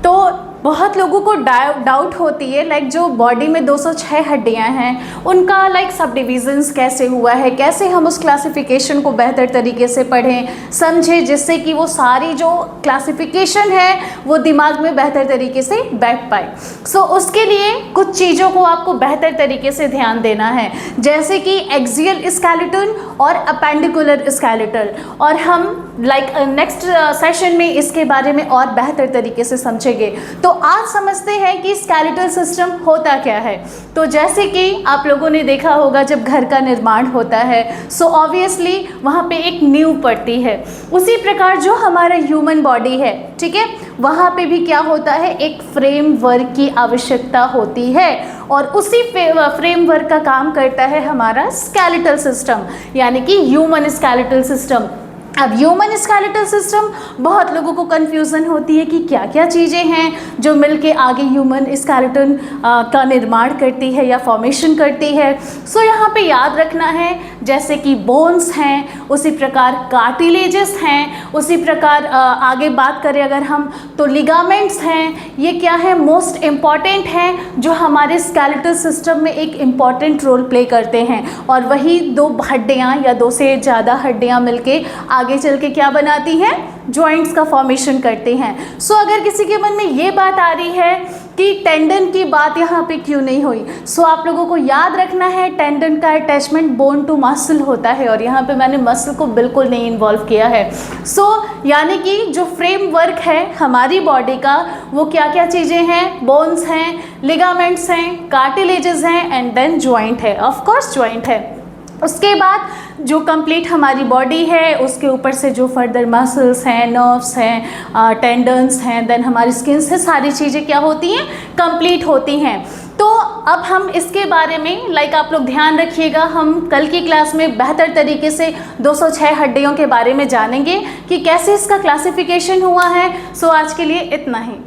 तो बहुत लोगों को डाउट होती है लाइक जो बॉडी में 206 हड्डियां हैं उनका लाइक सब डिविजन्स कैसे हुआ है, कैसे हम उस क्लासिफिकेशन को बेहतर तरीके से पढ़ें समझें, जिससे कि वो सारी जो क्लासिफिकेशन है वो दिमाग में बेहतर तरीके से बैठ पाए। सो उसके लिए कुछ चीज़ों को आपको बेहतर तरीके से ध्यान देना है, जैसे कि एक्सियल स्केलेटन और अपेंडिकुलर स्केलेटन, और हम लाइक नेक्स्ट सेशन में इसके बारे में और बेहतर तरीके से समझेंगे। तो आज समझते हैं कि स्केलेटल सिस्टम होता क्या है। तो जैसे कि आप लोगों ने देखा होगा जब घर का निर्माण होता है सो ऑब्वियसली वहाँ पे एक नींव पड़ती है, उसी प्रकार जो हमारा ह्यूमन बॉडी है, ठीक है, वहाँ पे भी क्या होता है, एक फ्रेमवर्क की आवश्यकता होती है, और उसी फ्रेमवर्क का काम करता है हमारा स्केलेटल सिस्टम, यानी कि ह्यूमन स्केलेटल सिस्टम। अब ह्यूमन स्केलेटल सिस्टम बहुत लोगों को कन्फ्यूज़न होती है कि क्या क्या चीज़ें हैं जो मिलके आगे ह्यूमन स्केलेटन का निर्माण करती है या फॉर्मेशन करती है। सो यहाँ पे याद रखना है जैसे कि बोन्स हैं, उसी प्रकार कार्टिलेजेस हैं, उसी प्रकार आगे बात करें अगर हम तो लिगामेंट्स हैं। ये क्या है, मोस्ट इम्पॉर्टेंट हैं जो हमारे स्केलेटल सिस्टम में एक इम्पॉर्टेंट रोल प्ले करते हैं, और वही दो हड्डियाँ या दो से ज़्यादा हड्डियाँ मिलके आगे चल के क्या बनाती हैं, जॉइंट्स का फॉर्मेशन करते हैं। सो अगर किसी के मन में ये बात आ रही है कि टेंडन की बात यहाँ पे क्यों नहीं हुई, सो आप लोगों को याद रखना है टेंडन का अटैचमेंट बोन टू मसल होता है, और यहाँ पे मैंने मसल को बिल्कुल नहीं इन्वॉल्व किया है। सो यानी कि जो फ्रेमवर्क है हमारी बॉडी का वो क्या क्या चीज़ें हैं, बोन्स हैं, लिगामेंट्स हैं, कार्टिलेजेस हैं, एंड देन जॉइंट है, ऑफ कोर्स जॉइंट है। उसके बाद जो कंप्लीट हमारी बॉडी है उसके ऊपर से जो फर्दर मसल्स हैं, नर्व्स हैं, टेंडन्स हैं, देन हमारी स्किन से सारी चीज़ें क्या होती हैं, कंप्लीट होती हैं। तो अब हम इसके बारे में लाइक आप लोग ध्यान रखिएगा, हम कल की क्लास में बेहतर तरीके से 206 हड्डियों के बारे में जानेंगे कि कैसे इसका क्लासिफिकेशन हुआ है। सो आज के लिए इतना ही।